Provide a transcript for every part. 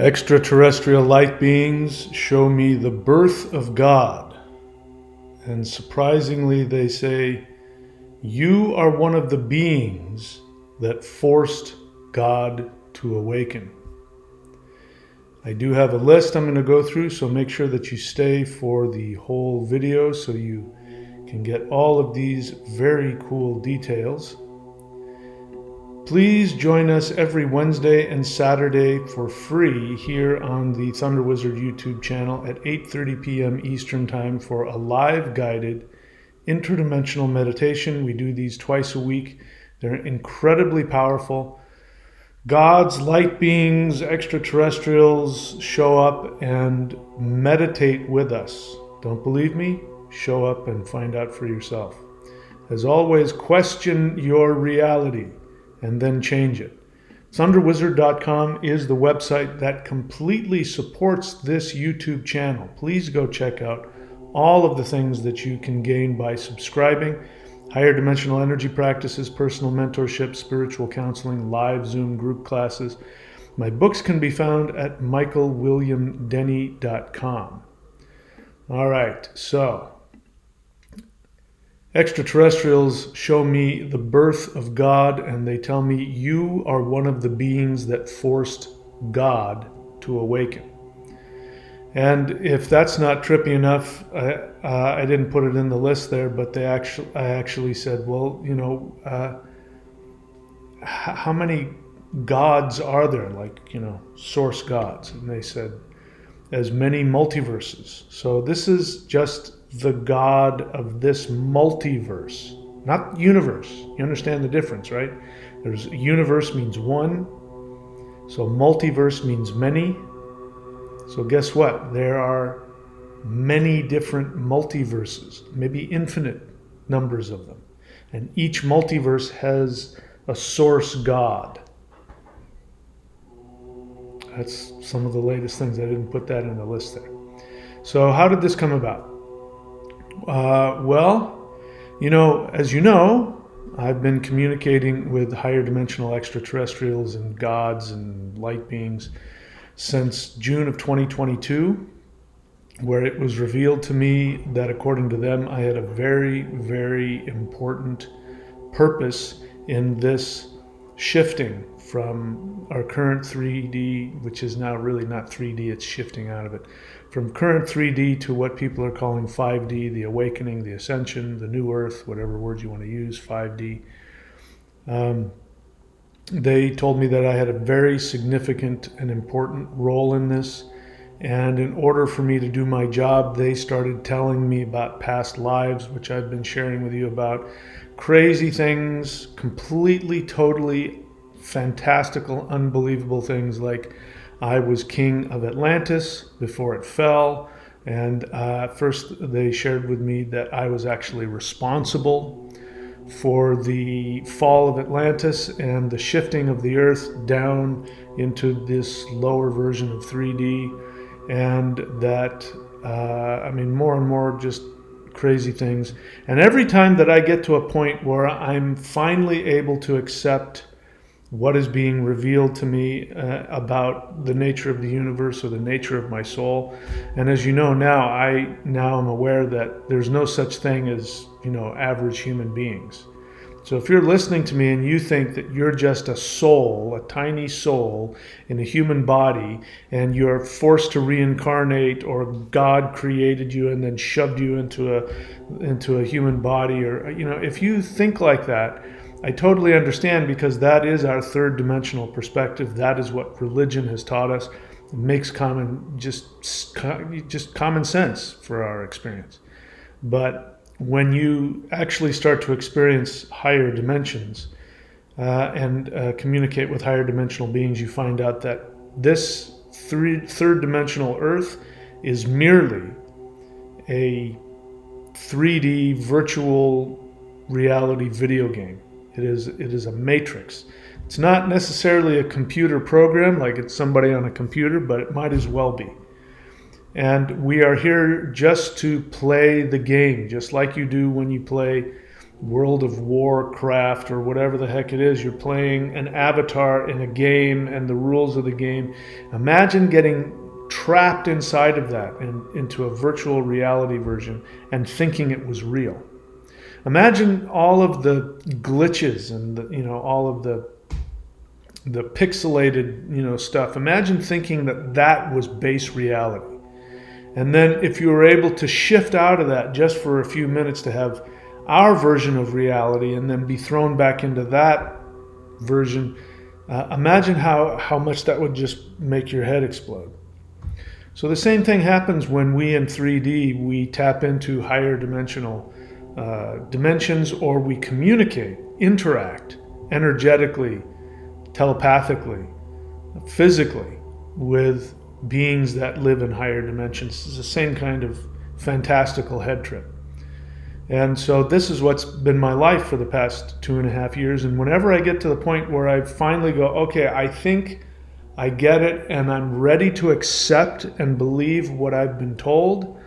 Extraterrestrial light beings show me the birth of God. And surprisingly, they say, you are one of the beings that forced God to awaken. I do have a list I'm going to go through, so make sure that you stay for the whole video so you can get all of these very cool details. Please join us every Wednesday and Saturday for free here on the Thunder Wizard YouTube channel at 8:30 p.m. Eastern Time for a live guided interdimensional meditation. We do these twice a week. They're incredibly powerful. Gods, light beings, extraterrestrials show up and meditate with us. Don't believe me? Show up and find out for yourself. As always, question your reality and then change it. Thunderwizard.com is the website that completely supports this YouTube channel. Please go check out all of the things that you can gain by subscribing. Higher dimensional energy practices, personal mentorship, spiritual counseling, live Zoom group classes. My books can be found at michaelwilliamdenny.com. All right, so extraterrestrials show me the birth of God, and they tell me you are one of the beings that forced God to awaken. And if that's not trippy enough, I didn't put it in the list there, but I actually said, well, how many gods are there? Like, source gods. And they said, as many multiverses. So this is just the God of this multiverse, not universe. You understand the difference, right? There's universe means one, so multiverse means many. So guess what? There are many different multiverses, maybe infinite numbers of them. And each multiverse has a source God. That's some of the latest things. I didn't put that in the list there. So how did this come about? As you know, I've been communicating with higher dimensional extraterrestrials and gods and light beings since June of 2022, where it was revealed to me that according to them, I had a very, very important purpose in this shifting from our current 3D, which is now really not 3D, it's shifting out of it, from current 3D to what people are calling 5D, the awakening, the ascension, the new earth, whatever word you want to use, 5D. They told me that I had a very significant and important role in this. And in order for me to do my job, they started telling me about past lives, which I've been sharing with you about. Crazy things, completely, totally fantastical, unbelievable things, like I was king of Atlantis before it fell. And first they shared with me that I was actually responsible for the fall of Atlantis and the shifting of the earth down into this lower version of 3D. And that, more and more just crazy things. And every time that I get to a point where I'm finally able to accept what is being revealed to me about the nature of the universe or the nature of my soul, and as you know now, I am aware that there's no such thing as, average human beings. So if you're listening to me and you think that you're just a soul, a tiny soul in a human body, and you're forced to reincarnate, or God created you and then shoved you into a human body, or if you think like that, I totally understand, because that is our third dimensional perspective. That is what religion has taught us. It makes just common sense for our experience. But when you actually start to experience higher dimensions and communicate with higher dimensional beings, you find out that this third dimensional Earth is merely a 3D virtual reality video game. It is a matrix. It's not necessarily a computer program, like it's somebody on a computer, but it might as well be. And we are here just to play the game, just like you do when you play World of Warcraft or whatever the heck it is. You're playing an avatar in a game and the rules of the game. Imagine getting trapped inside of that and into a virtual reality version and thinking it was real. Imagine all of the glitches and all of the pixelated stuff. Imagine thinking that that was base reality. And then if you were able to shift out of that just for a few minutes to have our version of reality and then be thrown back into that version, imagine how much that would just make your head explode. So the same thing happens when we in 3D, we tap into higher dimensional dimensions, or we communicate, interact energetically, telepathically, physically with beings that live in higher dimensions. It's the same kind of fantastical head trip. And so this is what's been my life for the past 2.5 years. And whenever I get to the point where I finally go, okay, I think I get it and I'm ready to accept and believe what I've been told,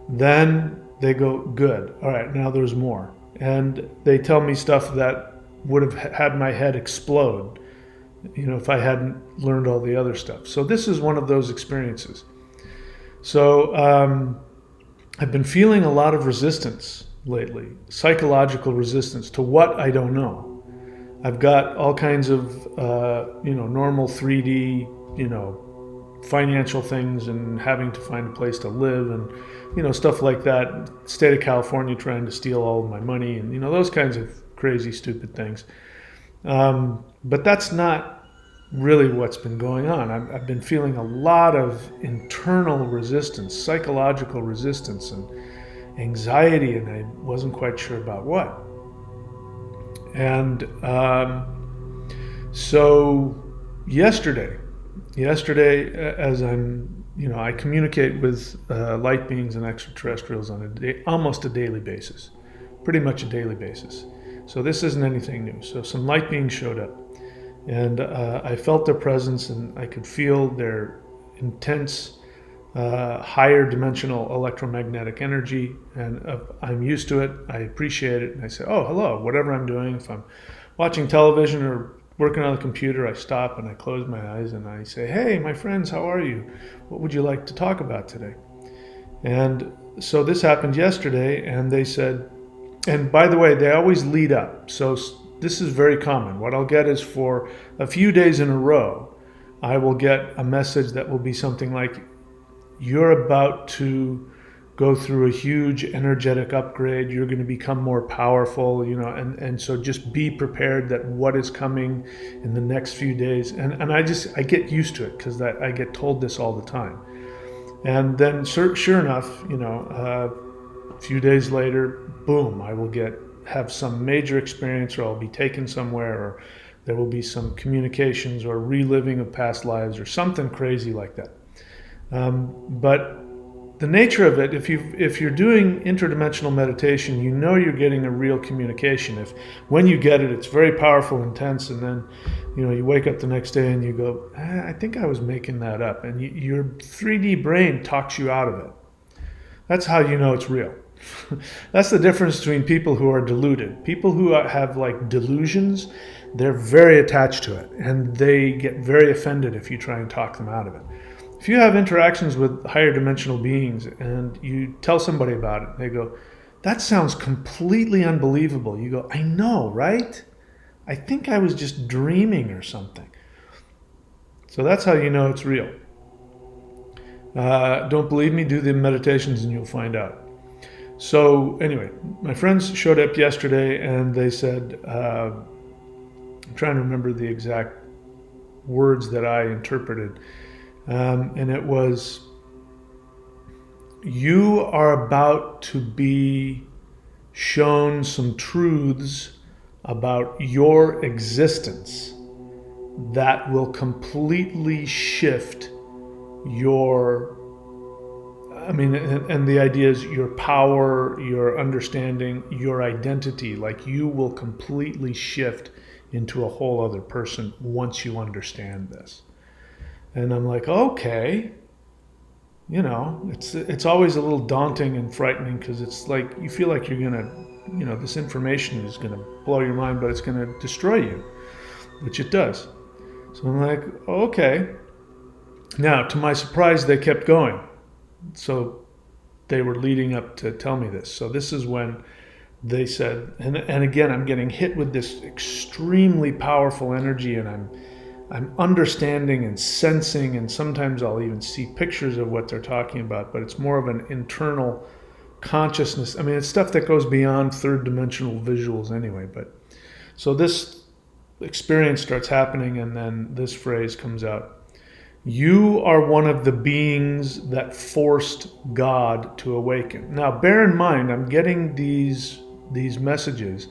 then they go, good. All right, now there's more. And they tell me stuff that would have had my head explode, if I hadn't learned all the other stuff. So this is one of those experiences. So I've been feeling a lot of resistance lately, psychological resistance to what I don't know. I've got all kinds of, normal 3D, financial things and having to find a place to live and, stuff like that. State of California trying to steal all of my money and, those kinds of crazy, stupid things. But that's not really what's been going on. I've been feeling a lot of internal resistance, psychological resistance and anxiety, and I wasn't quite sure about what. And so yesterday, as I communicate with light beings and extraterrestrials on almost a daily basis, pretty much a daily basis. So this isn't anything new. So some light beings showed up, and I felt their presence, and I could feel their intense, higher dimensional electromagnetic energy, and I'm used to it. I appreciate it, and I say, oh, hello, whatever I'm doing. If I'm watching television or working on the computer, I stop and I close my eyes and I say, hey, my friends, how are you? What would you like to talk about today? And so this happened yesterday, and they said, and by the way, they always lead up. So this is very common. What I'll get is for a few days in a row, I will get a message that will be something like, you're about to go through a huge energetic upgrade. You're going to become more powerful, and so just be prepared that what is coming in the next few days. And I get used to it because I get told this all the time. And then sure enough, a few days later, boom, I will have some major experience, or I'll be taken somewhere, or there will be some communications or reliving of past lives or something crazy like that. But the nature of it, if you're doing interdimensional meditation, you're getting a real communication. When you get it, it's very powerful, intense, and then you wake up the next day and you go, I think I was making that up, and your 3D brain talks you out of it. That's how you know it's real. That's the difference between people who are deluded. People who have like delusions, they're very attached to it, and they get very offended if you try and talk them out of it. If you have interactions with higher dimensional beings and you tell somebody about it, they go, that sounds completely unbelievable. You go, I know, right? I think I was just dreaming or something. So that's how you know it's real. Don't believe me? Do the meditations and you'll find out. So anyway, my friends showed up yesterday and they said, I'm trying to remember the exact words that I interpreted. And it was, you are about to be shown some truths about your existence that will completely shift and the idea is your power, your understanding, your identity, like you will completely shift into a whole other person once you understand this. And I'm like, okay, it's always a little daunting and frightening because it's like you feel like you're gonna this information is going to blow your mind, but it's going to destroy you, which it does. So I'm like, okay. Now, to my surprise, they kept going. So they were leading up to tell me this. So this is when they said, and again, I'm getting hit with this extremely powerful energy, and I'm understanding and sensing, and sometimes I'll even see pictures of what they're talking about, but it's more of an internal consciousness. I mean, it's stuff that goes beyond third dimensional visuals anyway. But so this experience starts happening, and then this phrase comes out. You are one of the beings that forced God to awaken. Now, bear in mind, I'm getting these messages.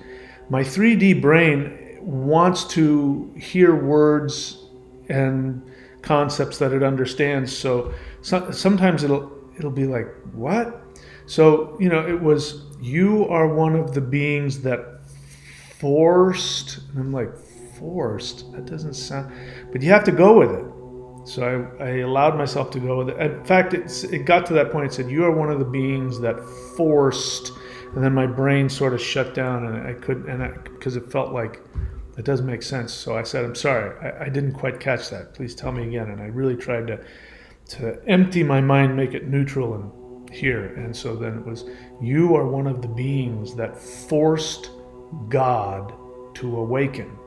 My 3D brain wants to hear words and concepts that it understands. So sometimes it'll be like, what? So, it was, you are one of the beings that forced. And I'm like, forced? That doesn't sound, but you have to go with it. So I allowed myself to go with it. In fact, it got to that point. It said, you are one of the beings that forced, and then my brain sort of shut down, and I couldn't, because it felt like it doesn't make sense. So I said, I'm sorry, I didn't quite catch that. Please tell me again. And I really tried to empty my mind, make it neutral and hear. And so then it was, you are one of the beings that forced God to awaken.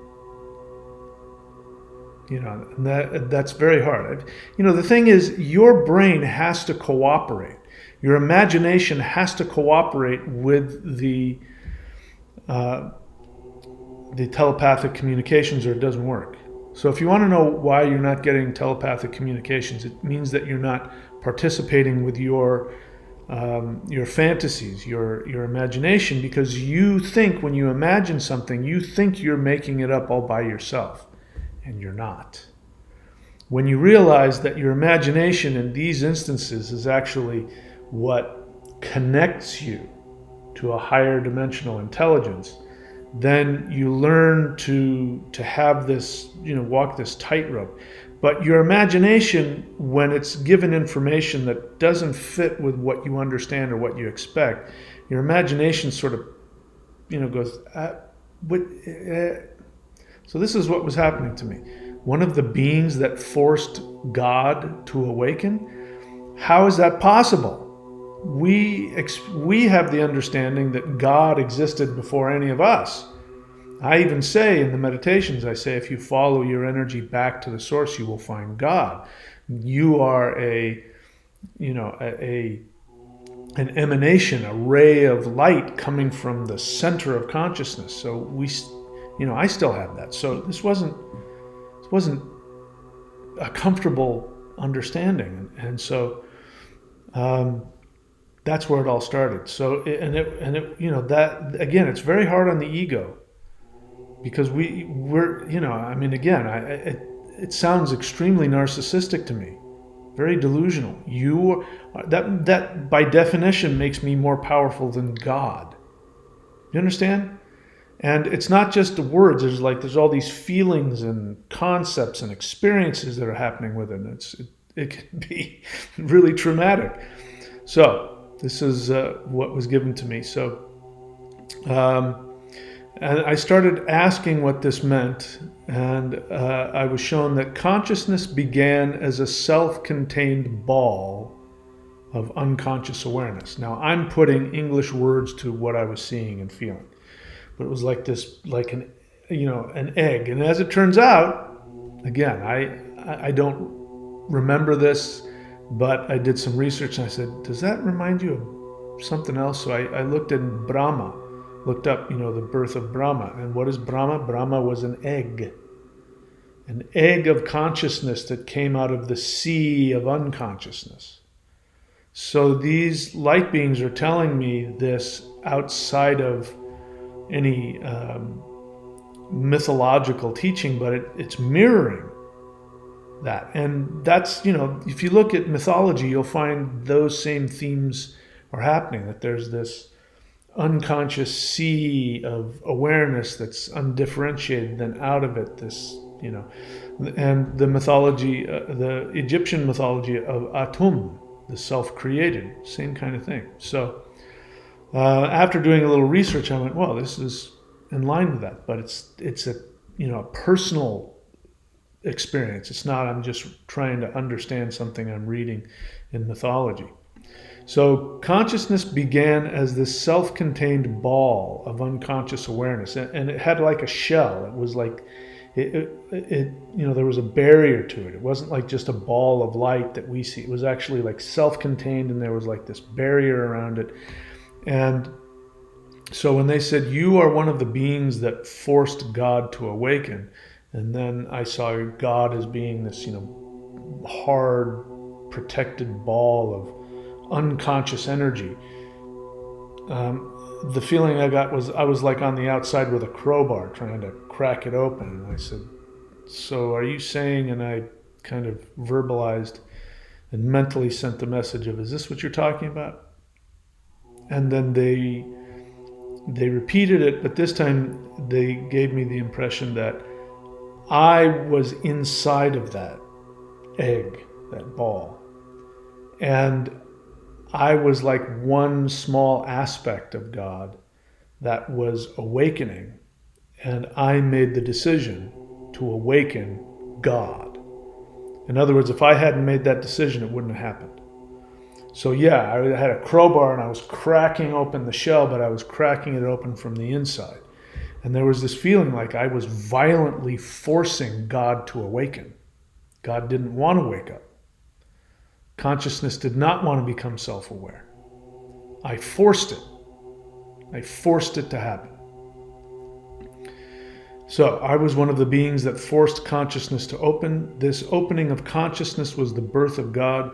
And that's very hard. The thing is, your brain has to cooperate. Your imagination has to cooperate with the telepathic communications, or it doesn't work. So if you want to know why you're not getting telepathic communications, it means that you're not participating with your fantasies, your imagination, because you think, when you imagine something, you think you're making it up all by yourself. And you're not. When you realize that your imagination in these instances is actually what connects you to a higher dimensional intelligence, then you learn to have this, walk this tightrope. But your imagination, when it's given information that doesn't fit with what you understand or what you expect, your imagination sort of, goes, So this is what was happening to me. One of the beings that forced God to awaken? How is that possible? We have the understanding that God existed before any of us. I even say in the meditations, I say, if you follow your energy back to the source, you will find God. You are an emanation, a ray of light coming from the center of consciousness. So I still have that. So this wasn't a comfortable understanding, and so that's where it all started. So that again, it's very hard on the ego, because it sounds extremely narcissistic to me, very delusional. That by definition makes me more powerful than God. You understand? And it's not just the words. There's all these feelings and concepts and experiences that are happening with it. It can be really traumatic. So this is what was given to me. So, and I started asking what this meant, and I was shown that consciousness began as a self-contained ball of unconscious awareness. Now I'm putting English words to what I was seeing and feeling. But it was an egg. And as it turns out, again, I don't remember this, but I did some research and I said, does that remind you of something else? So I looked in Brahma, looked up, the birth of Brahma. And what is Brahma? Brahma was an egg of consciousness that came out of the sea of unconsciousness. So these light beings are telling me this outside of any mythological teaching, but it's mirroring that. And that's, if you look at mythology, you'll find those same themes are happening, that there's this unconscious sea of awareness that's undifferentiated, then out of it this, and the mythology, the Egyptian mythology of Atum, the self-created, same kind of thing. So After doing a little research, I went, well, this is in line with that, but it's a a personal experience. It's not I'm just trying to understand something I'm reading in mythology. So consciousness began as this self-contained ball of unconscious awareness, and it had like a shell. It was like there was a barrier to it. It wasn't like just a ball of light that we see. It was actually like self-contained, and there was like this barrier around it. And so when they said, you are one of the beings that forced God to awaken, and then I saw God as being this, hard, protected ball of unconscious energy. The feeling I got was I was like on the outside with a crowbar trying to crack it open. And I said, so are you saying, and I kind of verbalized and mentally sent the message of, is this what you're talking about? And then they repeated it, but this time they gave me the impression that I was inside of that egg, that ball. And I was like one small aspect of God that was awakening. And I made the decision to awaken God. In other words, if I hadn't made that decision, it wouldn't have happened. So yeah, I had a crowbar and I was cracking open the shell, but I was cracking it open from the inside. And there was this feeling like I was violently forcing God to awaken. God didn't want to wake up. Consciousness did not want to become self-aware. I forced it. I forced it to happen. So I was one of the beings that forced consciousness to open. This opening of consciousness was the birth of God.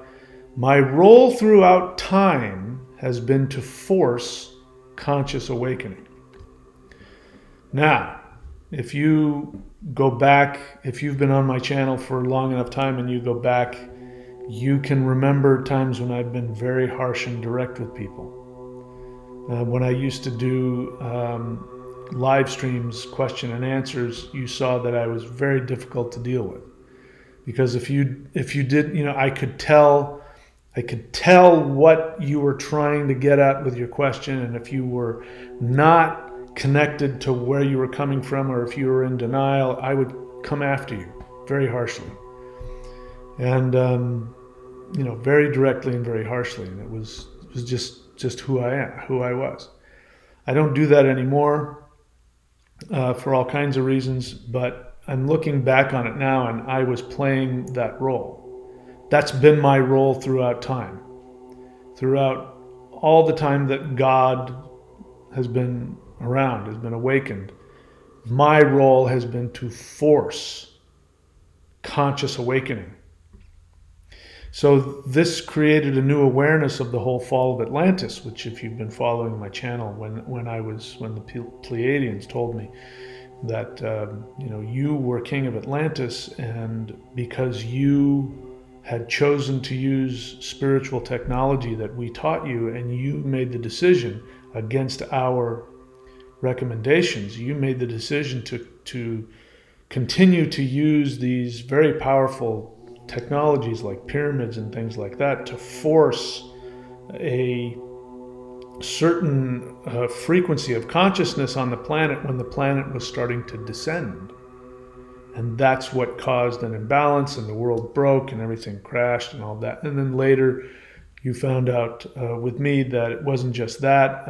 My role throughout time has been to force conscious awakening. Now, if you go back, if you've been on my channel for long enough time and you go back, you can remember times when I've been very harsh and direct with people. When I used to do live streams, question and answers, you saw that I was very difficult to deal with. Because if you did, I could tell what you were trying to get at with your question, and if you were not connected to where you were coming from, or if you were in denial, I would come after you very harshly, and very directly and very harshly. And it was just who I was. I don't do that anymore for all kinds of reasons, but I'm looking back on it now, and I was playing that role. That's been my role throughout time. Throughout all the time that God has been around, has been awakened, my role has been to force conscious awakening. So this created a new awareness of the whole fall of Atlantis, which, if you've been following my channel, when the Pleiadians told me that you were king of Atlantis, and because you had chosen to use spiritual technology that we taught you, and you made the decision against our recommendations, you made the decision to continue to use these very powerful technologies like pyramids and things like that to force a certain frequency of consciousness on the planet when the planet was starting to descend. And that's what caused an imbalance, and the world broke and everything crashed and all that. And then later you found out with me that it wasn't just that,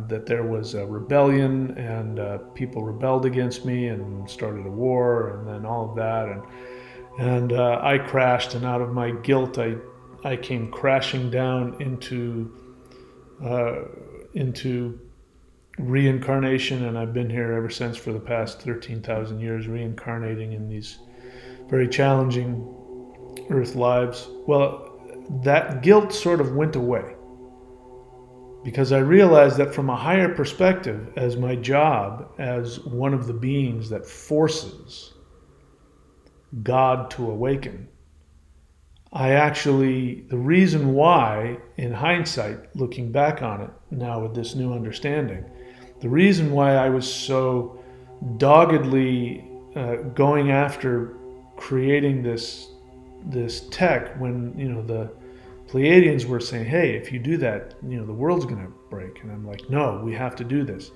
that there was a rebellion, and people rebelled against me and started a war, and then all of that. And I crashed, and out of my guilt, I came crashing down into reincarnation, and I've been here ever since for the past 13,000 years, reincarnating in these very challenging earth lives. Well, that guilt sort of went away because I realized that from a higher perspective, as my job as one of the beings that forces God to awaken, the reason why, in hindsight, looking back on it now with this new understanding, the reason why I was so doggedly going after creating this tech, when the Pleiadians were saying, hey, if you do that, the world's going to break. And I'm like, no, we have to do this.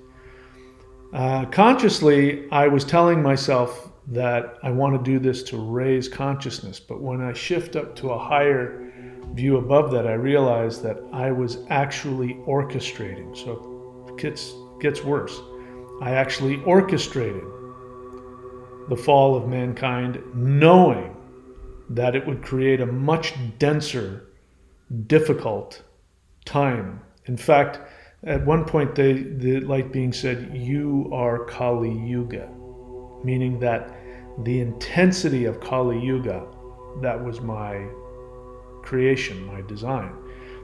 Consciously, I was telling myself that I want to do this to raise consciousness. But when I shift up to a higher view above that, I realized that I was actually orchestrating. So it gets worse. I actually orchestrated the fall of mankind, knowing that it would create a much denser, difficult time. In fact, at one point, the light being said, "You are Kali Yuga," meaning that the intensity of Kali Yuga, that was my creation, my design.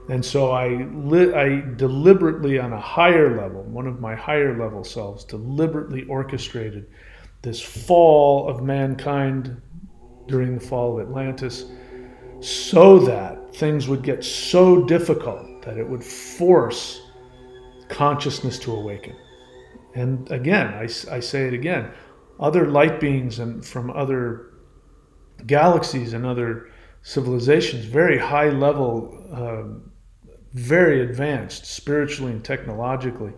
And so I deliberately, on a higher level, one of my higher level selves, deliberately orchestrated this fall of mankind during the fall of Atlantis, so that things would get so difficult that it would force consciousness to awaken. And again, I say it again, other light beings and from other galaxies and other civilizations, very high level, very advanced spiritually and technologically,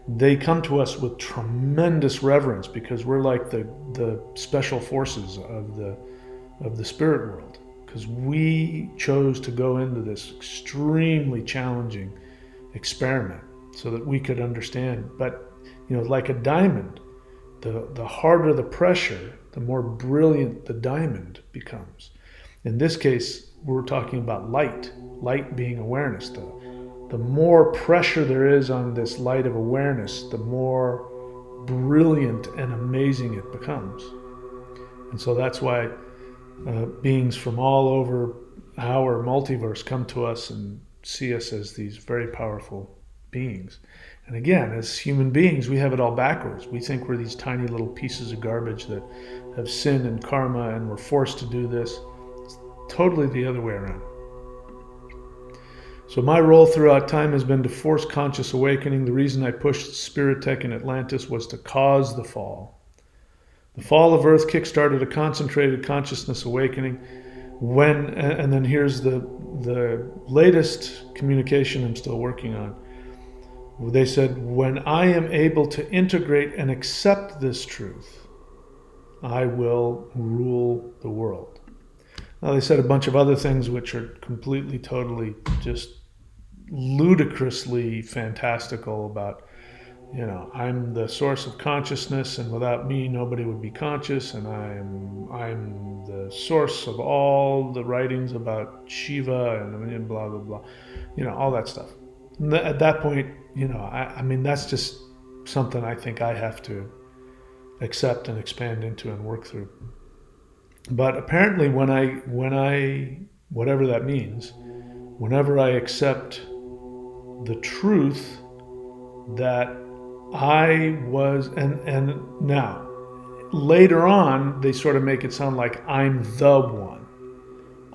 they come to us with tremendous reverence because we're like the special forces of the spirit world, because we chose to go into this extremely challenging experiment so that we could understand. But like a diamond, the harder the pressure, the more brilliant the diamond becomes. In this case, we're talking about light being awareness. The more pressure there is on this light of awareness, the more brilliant and amazing it becomes. And so that's why beings from all over our multiverse come to us and see us as these very powerful beings. And again, as human beings, we have it all backwards. We think we're these tiny little pieces of garbage that have sin and karma and we're forced to do this. It's totally the other way around. So my role throughout time has been to force conscious awakening. The reason I pushed Spirit Tech in Atlantis was to cause the fall. The fall of Earth kickstarted a concentrated consciousness awakening. And then here's the latest communication I'm still working on. They said, when I am able to integrate and accept this truth, I will rule the world. Now, they said a bunch of other things which are completely, totally, just ludicrously fantastical about, I'm the source of consciousness, and without me, nobody would be conscious, and I'm the source of all the writings about Shiva and blah, blah, blah, all that stuff. And at that point, I mean, that's just something I think I have to accept and expand into and work through. But apparently when I, whatever that means, whenever I accept the truth that I was, and now, later on, they sort of make it sound like I'm the one.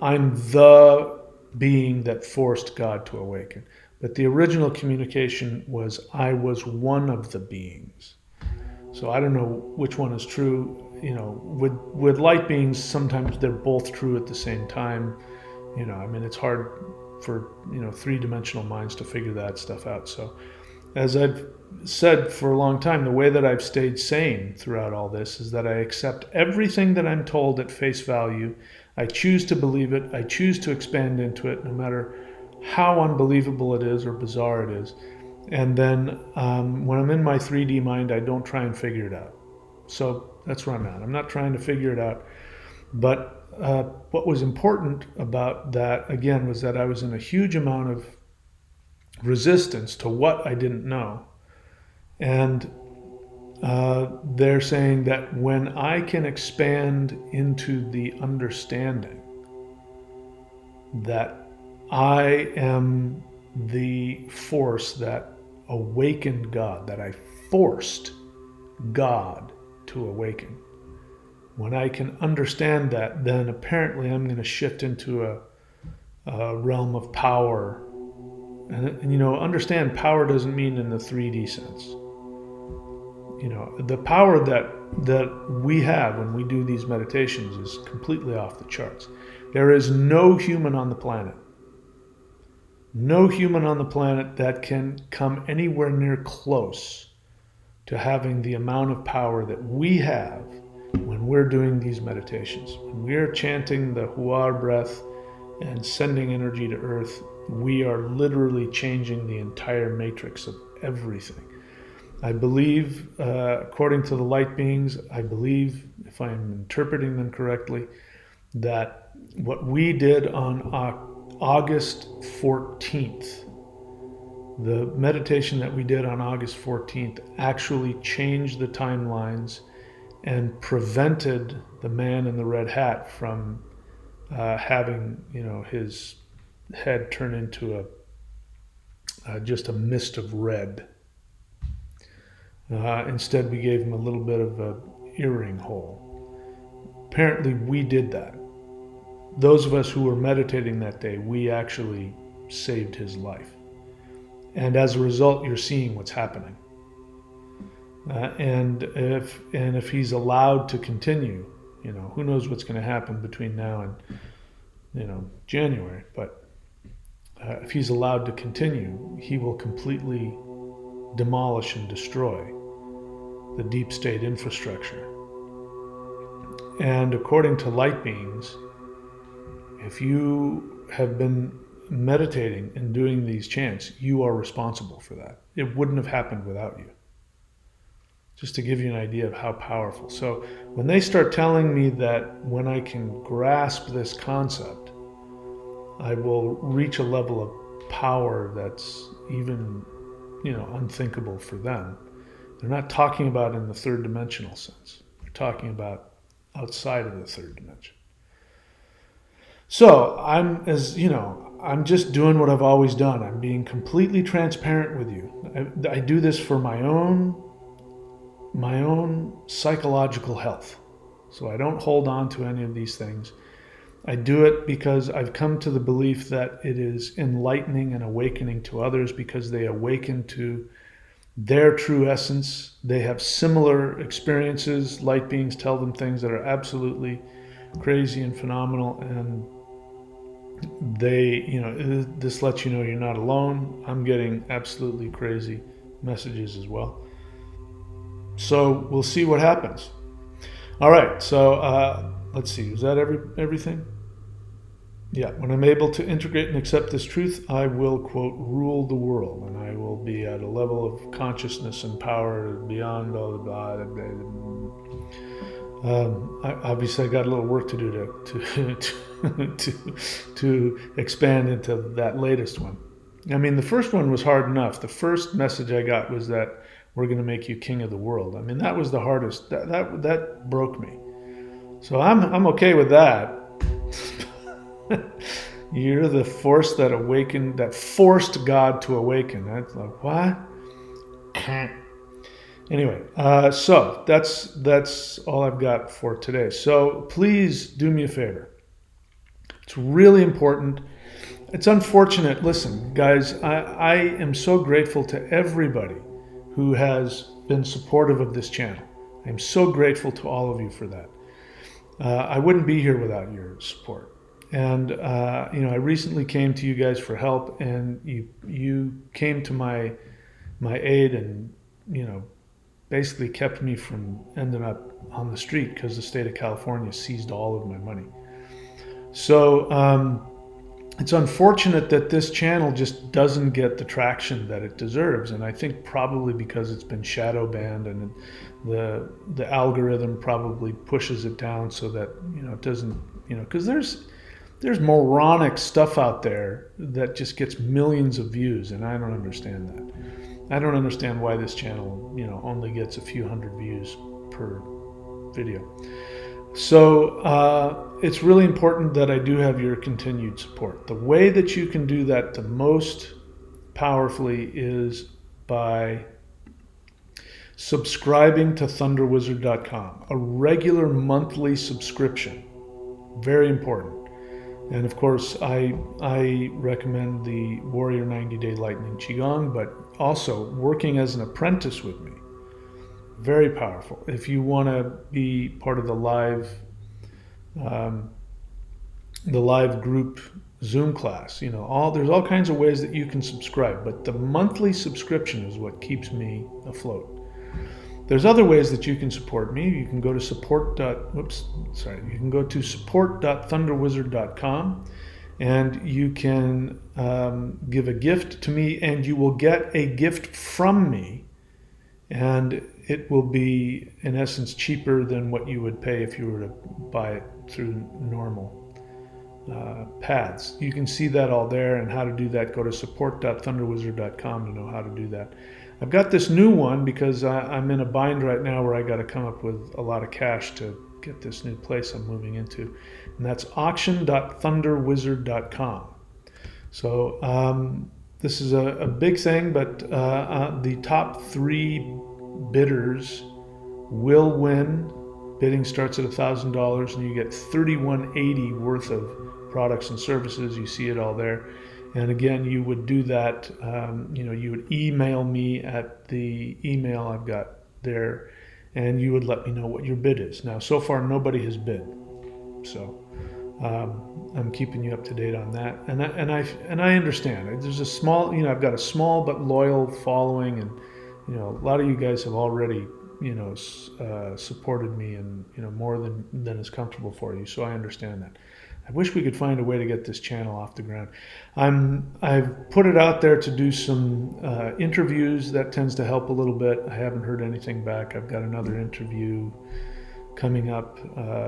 I'm the being that forced God to awaken. But the original communication was I was one of the beings. So I don't know which one is true. With light beings, sometimes they're both true at the same time. I mean, it's hard for, three-dimensional minds to figure that stuff out. So as I've said for a long time, the way that I've stayed sane throughout all this is that I accept everything that I'm told at face value. I choose to believe it. I choose to expand into it, no matter how unbelievable it is or bizarre it is. And then when I'm in my 3D mind, I don't try and figure it out. So that's where I'm at. I'm not trying to figure it out. But what was important about that, again, was that I was in a huge amount of resistance to what I didn't know. And they're saying that when I can expand into the understanding that I am the force that awakened God, that I forced God to awaken. When I can understand that, then apparently I'm going to shift into a realm of power. And understand power doesn't mean in the 3D sense. The power that we have when we do these meditations is completely off the charts. There is no human on the planet No human on the planet that can come anywhere near close to having the amount of power that we have when we're doing these meditations. When we're chanting the Huar breath and sending energy to Earth, we are literally changing the entire matrix of everything. I believe, according to the light beings, I believe, if I'm interpreting them correctly, that what we did on August 14th, the meditation that we did on August 14th, actually changed the timelines and prevented the man in the red hat from having, his head turn into just a mist of red. Instead, we gave him a little bit of a earring hole. Apparently, we did that. Those of us who were meditating that day, we actually saved his life. And as a result, you're seeing what's happening. And if he's allowed to continue, who knows what's going to happen between now and January. But if he's allowed to continue, he will completely demolish and destroy the deep state infrastructure. And according to light beings, if you have been meditating and doing these chants, you are responsible for that. It wouldn't have happened without you. Just to give you an idea of how powerful. So when they start telling me that when I can grasp this concept, I will reach a level of power that's even, unthinkable for them. They're not talking about in the third dimensional sense. They're talking about outside of the third dimension. So I'm just doing what I've always done. I'm being completely transparent with you. I do this for my own psychological health. So I don't hold on to any of these things. I do it because I've come to the belief that it is enlightening and awakening to others because they awaken to their true essence. They have similar experiences. Light beings tell them things that are absolutely crazy and phenomenal, and this lets you know you're not alone. I'm getting absolutely crazy messages as well. So we'll see what happens. All right, so let's see. Is that everything? Yeah, when I'm able to integrate and accept this truth, I will, quote, rule the world, and I will be at a level of consciousness and power beyond all the blah. Obviously, I got a little work to do to expand into that latest one. I mean, the first one was hard enough. The first message I got was that we're going to make you king of the world. I mean, that was the hardest. That broke me. So I'm okay with that. You're the force that awakened, that forced God to awaken. That's like, what? Anyway, so that's all I've got for today. So please do me a favor. It's really important. It's unfortunate. Listen, guys, I am so grateful to everybody who has been supportive of this channel. I'm so grateful to all of you for that. I wouldn't be here without your support. And I recently came to you guys for help, and you came to my aid, and basically kept me from ending up on the street because the state of California seized all of my money. So it's unfortunate that this channel just doesn't get the traction that it deserves, and I think probably because it's been shadow banned, and the algorithm probably pushes it down so that it doesn't, because there's moronic stuff out there that just gets millions of views, and I don't understand that. I don't understand why this channel, only gets a few hundred views per video. So it's really important that I do have your continued support. The way that you can do that the most powerfully is by subscribing to thunderwizard.com, a regular monthly subscription. Very important. And of course, I recommend the Warrior 90-Day Lightning Qigong, but also working as an apprentice with me. Very powerful. If you want to be part of the live group Zoom class, there's all kinds of ways that you can subscribe, but the monthly subscription is what keeps me afloat. There's other ways that you can support me. You can go to support.thunderwizard.com, and you can give a gift to me, and you will get a gift from me, and it will be in essence cheaper than what you would pay if you were to buy it through normal paths. You can see that all there, and how to do that, go to support.thunderwizard.com to know how to do that. I've got this new one because I'm in a bind right now where I got to come up with a lot of cash to get this new place I'm moving into, and that's auction.thunderwizard.com. So this is a big thing, but the top 3 bidders will win. Bidding starts at $1,000, and you get $3,180 worth of products and services. You see it all there. And again, you would do that, you would email me at the email I've got there, and you would let me know what your bid is. Now, so far, nobody has bid, so I'm keeping you up to date on that. And I understand. There's a small, I've got a small but loyal following, and a lot of you guys have already, supported me, and more than is comfortable for you. So I understand that. I wish we could find a way to get this channel off the ground. I've put it out there to do some interviews. That tends to help a little bit. I haven't heard anything back. I've got another interview coming up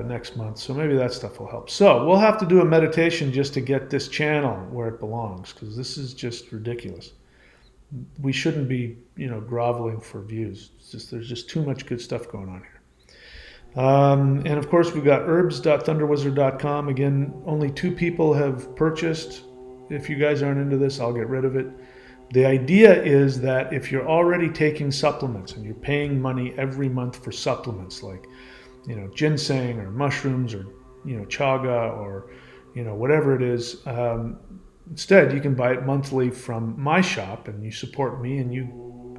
next month, so maybe that stuff will help. So we'll have to do a meditation just to get this channel where it belongs, because this is just ridiculous. We shouldn't be, groveling for views. There's just too much good stuff going on here. And of course, we've got herbs.thunderwizard.com. Again, only 2 people have purchased. If you guys aren't into this, I'll get rid of it. The idea is that if you're already taking supplements and you're paying money every month for supplements like, ginseng or mushrooms or, chaga or, whatever it is, instead you can buy it monthly from my shop, and you support me and you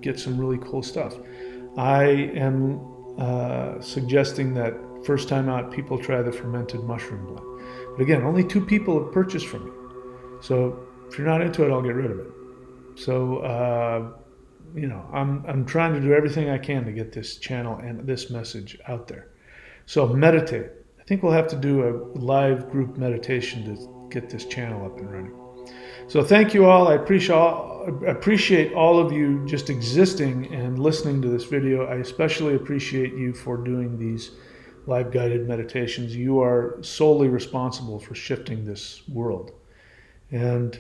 get some really cool stuff. I am suggesting that first time out, people try the fermented mushroom blend. But again, only 2 people have purchased from me. So if you're not into it, I'll get rid of it. So, I'm trying to do everything I can to get this channel and this message out there. So meditate. I think we'll have to do a live group meditation to get this channel up and running. So thank you all. I appreciate all of you just existing and listening to this video. I especially appreciate you for doing these live guided meditations. You are solely responsible for shifting this world. And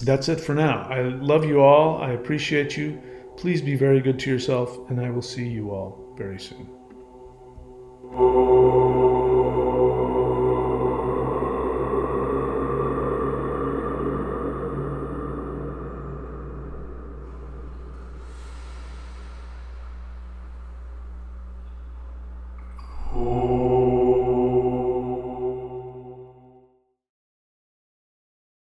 that's it for now. I love you all. I appreciate you. Please be very good to yourself, and I will see you all very soon.